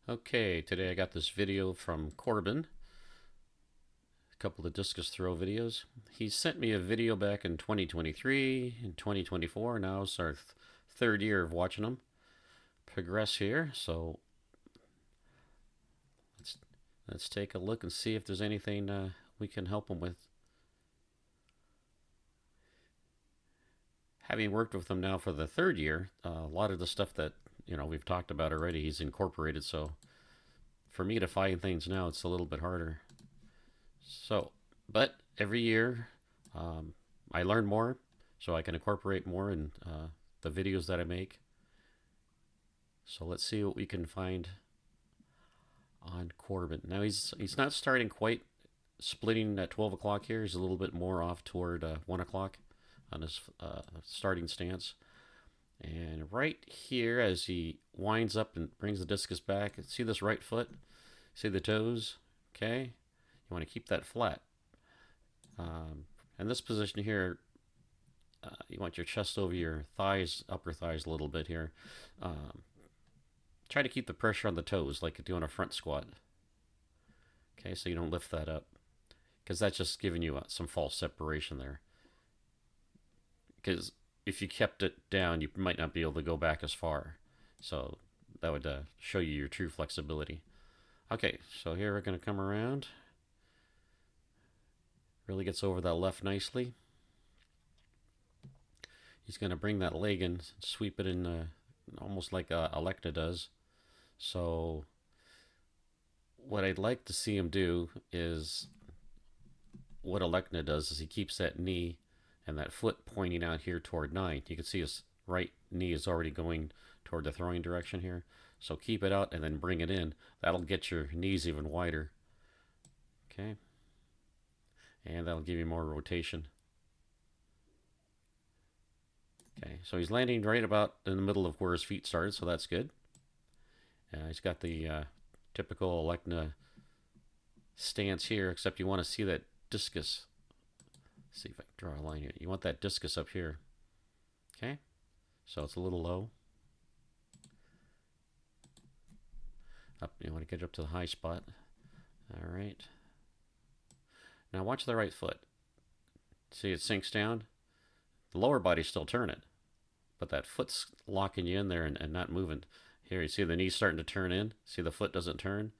Okay, today I got this video from Korbin, a couple of discus throw videos. He sent me a video back in 2023 and 2024. Now it's our third year of watching them progress here. So let's let's take a look and see if there's anything we can help him with. Having worked with him now for the third year, a lot of the stuff that we've talked about already, he's incorporated. So for me to find things now, it's a little bit harder. So, but every year, um, I learn more, so I can incorporate more in the videos that I make. So let's see what we can find on Korbin. Now he's not starting quite splitting at 12 o'clock here. He's a little bit more off toward 1 o'clock on his starting stance. And right here, as he winds up and brings the discus back, see this right foot? See the toes? Okay. You want to keep that flat. And this position here, you want your chest over your thighs, upper thighs a little bit here. Um, Try to keep the pressure on the toes like you're doing a front squat. Okay, so you don't lift that up, because that's just giving you some false separation there. Because if you kept it down, you might not be able to go back as far. So that would show you your true flexibility. Okay, so here we're going to come around. Really gets over that left nicely. He's going to bring that leg in, sweep it in almost like Alekna does. So what I'd like to see him do is what Alekna does is he keeps that knee and that foot pointing out here toward 9. You can see his right knee is already going toward the throwing direction here. So keep it out and then bring it in. That'll get your knees even wider. Okay. And that'll give you more rotation. Okay, so he's landing right about in the middle of where his feet started, so that's good. He's got the typical Alekna stance here, except you want to see that discus. Let's see if I can draw a line here. You want that discus up here. Okay, so it's a little low. Up, you want to get up to the high spot. All right. Now watch the right foot. See, it sinks down. The lower body's still turning, but that foot's locking you in there and not moving. Here, you see the knee starting to turn in. See the foot doesn't turn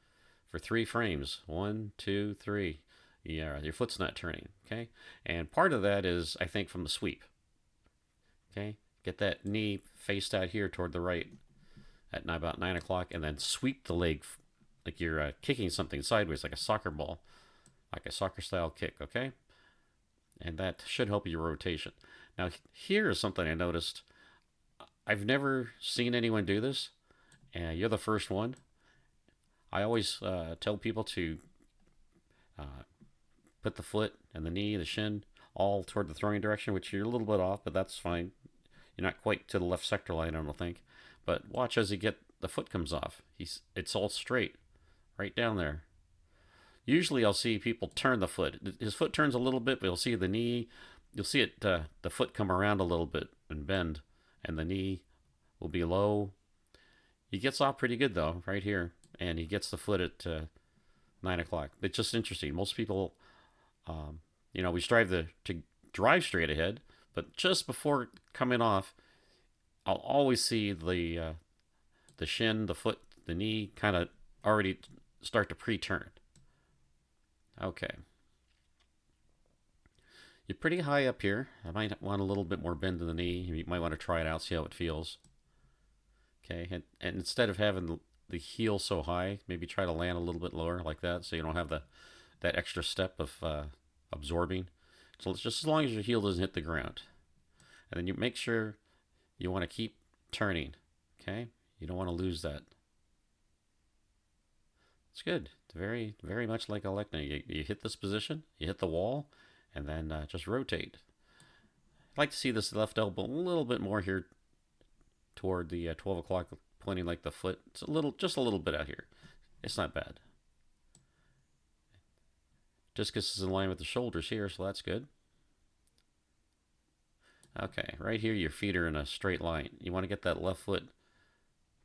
for 3 frames. 1, 2, 3. Yeah, your foot's not turning. Okay, and part of that is, I think, from the sweep. Okay, get that knee faced out here toward the right at about 9 o'clock, and then sweep the leg like you're kicking something sideways, like a soccer ball, like a soccer style kick. Okay, and that should help your rotation. Now, here is something I noticed. I've never seen anyone do this, and you're the first one. I always tell people to put the foot and the knee, the shin, all toward the throwing direction, which you're a little bit off, but that's fine. You're not quite to the left sector line, I don't think. But watch as the foot comes off. It's all straight, right down there. Usually I'll see people turn the foot. His foot turns a little bit, but you'll see the knee. You'll see it, the foot come around a little bit and bend, and the knee will be low. He gets off pretty good, though, right here. And he gets the foot at 9 o'clock. It's just interesting. Most people, we strive to drive straight ahead, but just before coming off, I'll always see the shin, the foot, the knee kind of already start to pre-turn. Okay. You're pretty high up here. I might want a little bit more bend in the knee. You might want to try it out, see how it feels. Okay, and instead of having the heel so high, maybe try to land a little bit lower like that, so you don't have that extra step of absorbing. So it's just as long as your heel doesn't hit the ground, and then you make sure you want to keep turning. Okay, you don't want to lose that. It's good. It's very, very much like Alekna. You hit this position, you hit the wall, and then just rotate. I'd like to see this left elbow a little bit more here toward the 12 o'clock, pointing like the foot. It's just a little bit out here. It's not bad. Discus is in line with the shoulders here, so that's good. Okay, right here your feet are in a straight line. You want to get that left foot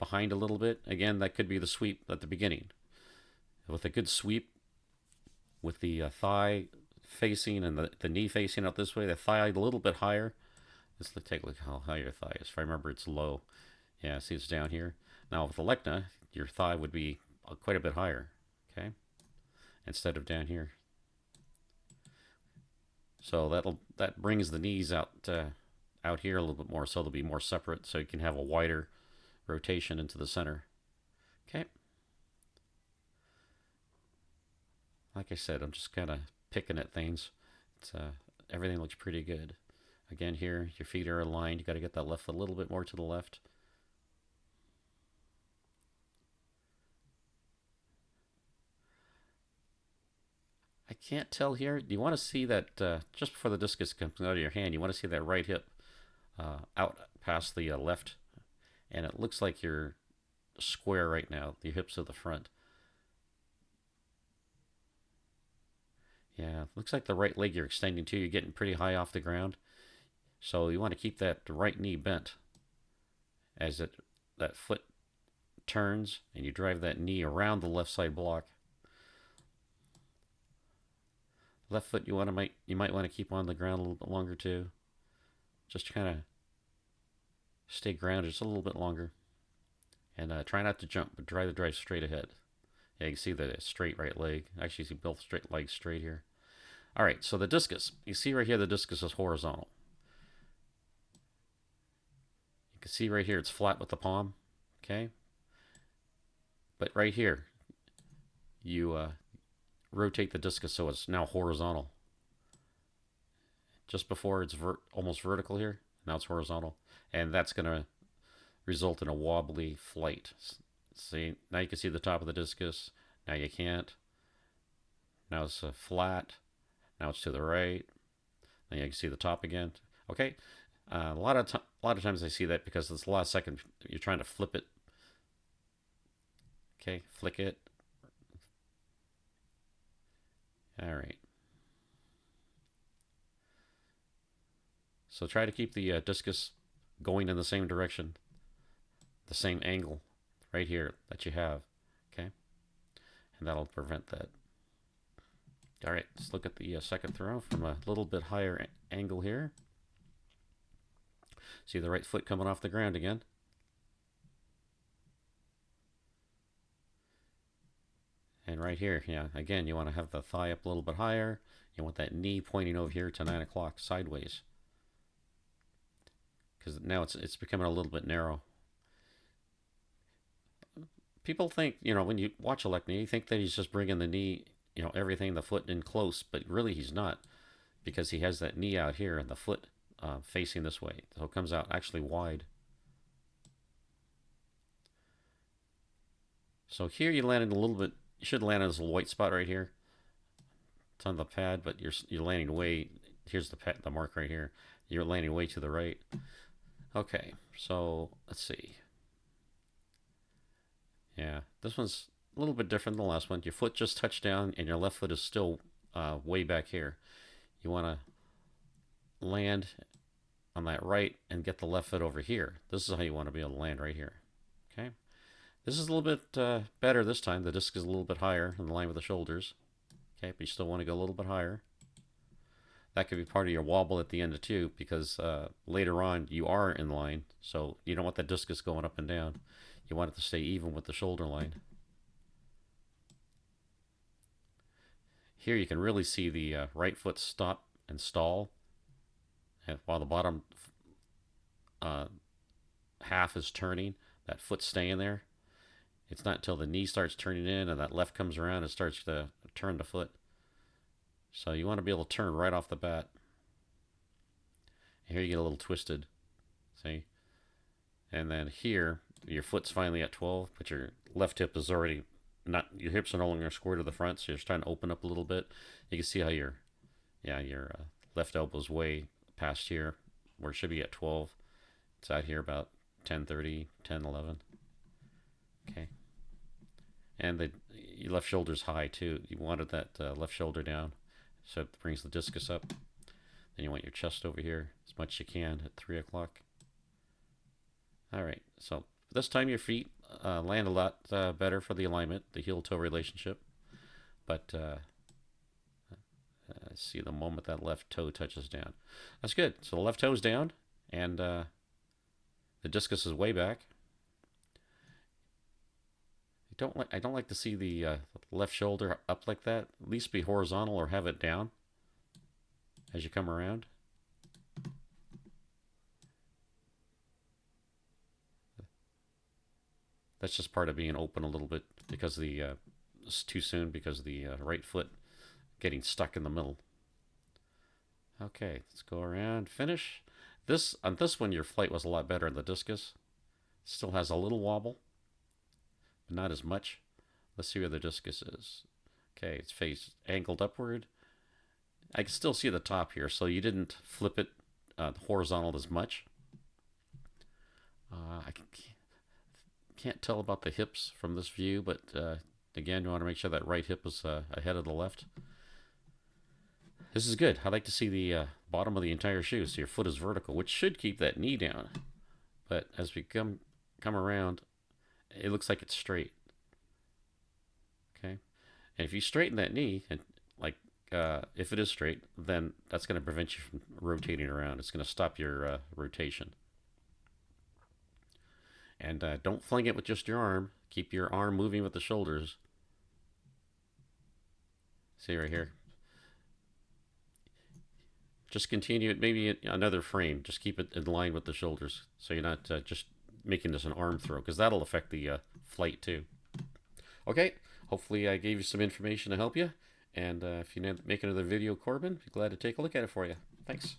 behind a little bit, again, that could be the sweep at the beginning. With a good sweep, with the thigh facing and the knee facing out this way, the thigh a little bit higher. Let's take a look how high your thigh is. If I remember, it's low. Yeah, see, it's down here. Now with the Lecna, your thigh would be quite a bit higher, okay, instead of down here. So that brings the knees out out here a little bit more, so they'll be more separate, so you can have a wider rotation into the center. Okay. Like I said, I'm just kind of picking at things. It's, everything looks pretty good. Again, here, your feet are aligned. You got to get that left foot a little bit more to the left. I can't tell here. Do you want to see that just before the discus comes out of your hand, you want to see that right hip out past the left, and it looks like you're square right now. Your hips to the front. Yeah, looks like the right leg you're extending too. You're getting pretty high off the ground, so you want to keep that right knee bent as that foot turns, and you drive that knee around the left side block. Left foot you might want to keep on the ground a little bit longer too. Just to kind of stay grounded just a little bit longer, and try not to jump, but try to drive straight ahead. Yeah, you can see the straight right leg. Actually, you see both straight legs straight here. All right, so the discus. You see right here, the discus is horizontal. You can see right here, it's flat with the palm. Okay, but right here, you rotate the discus so it's now horizontal. Just before it's almost vertical here, now it's horizontal, and that's going to result in a wobbly flight. See, now you can see the top of the discus. Now you can't. Now it's flat. Now it's to the right. Now you can see the top again. Okay, a lot of times I see that because it's the last second you're trying to flip it. Okay, flick it. All right. So try to keep the discus going in the same direction, the same angle right here that you have, okay? And that'll prevent that. All right, let's look at the second throw from a little bit higher angle here. See the right foot coming off the ground again. And right here, yeah, again, you want to have the thigh up a little bit higher. You want that knee pointing over here to 9 o'clock sideways, because now it's becoming a little bit narrow. People think, when you watch a Lecna, you think that he's just bringing the knee, everything, the foot in close, but really he's not, because he has that knee out here and the foot facing this way. So it comes out actually wide. So here you landed a little bit, you should land on this little white spot right here. It's on the pad, but you're landing way, here's the mark right here. You're landing way to the right. Okay, so let's see. Yeah, this one's a little bit different than the last one. Your foot just touched down and your left foot is still way back here. You want to land on that right and get the left foot over here. This is how you want to be able to land right here. Okay, this is a little bit better this time. The disc is a little bit higher in line with the shoulders. Okay, but you still want to go a little bit higher. That could be part of your wobble at the end too, because later on you are in line, so you don't want that discus going up and down. You want it to stay even with the shoulder line. Here you can really see the right foot stop and stall, and while the bottom half is turning, that foot staying there. It's not until the knee starts turning in and that left comes around and starts to turn the foot. So you want to be able to turn right off the bat. And here you get a little twisted, see? And then here, your foot's finally at 12, but your left hip is already not, your hips are no longer square to the front, so you're just trying to open up a little bit. You can see how your left elbow's way past here, where it should be at 12. It's out here about 10:30, 10:11. Okay. And your left shoulder's high too. You wanted that left shoulder down, so it brings the discus up. Then you want your chest over here as much as you can at 3 o'clock. All right, so But this time your feet land a lot better for the alignment, the heel-toe relationship. But see the moment that left toe touches down. That's good. So the left toe's down, and the discus is way back. I don't like to see the left shoulder up like that. At least be horizontal or have it down as you come around. That's just part of being open a little bit because the it's too soon because of the right foot getting stuck in the middle. Okay, let's go around, finish. On this one, your flight was a lot better in the discus. Still has a little wobble, but not as much. Let's see where the discus is. Okay, it's face angled upward. I can still see the top here, so you didn't flip it horizontal as much. I can't tell about the hips from this view, but again, you want to make sure that right hip is ahead of the left. This is good. I like to see the bottom of the entire shoe, so your foot is vertical, which should keep that knee down. But as we come around, it looks like it's straight. Okay, and if you straighten that knee, and like if it is straight, then that's going to prevent you from rotating around. It's going to stop your rotation. And don't fling it with just your arm. Keep your arm moving with the shoulders. See right here. Just continue it, maybe another frame. Just keep it in line with the shoulders, so you're not just making this an arm throw, because that'll affect the flight too. Okay, hopefully I gave you some information to help you. And if you make another video, Korbin, be glad to take a look at it for you. Thanks.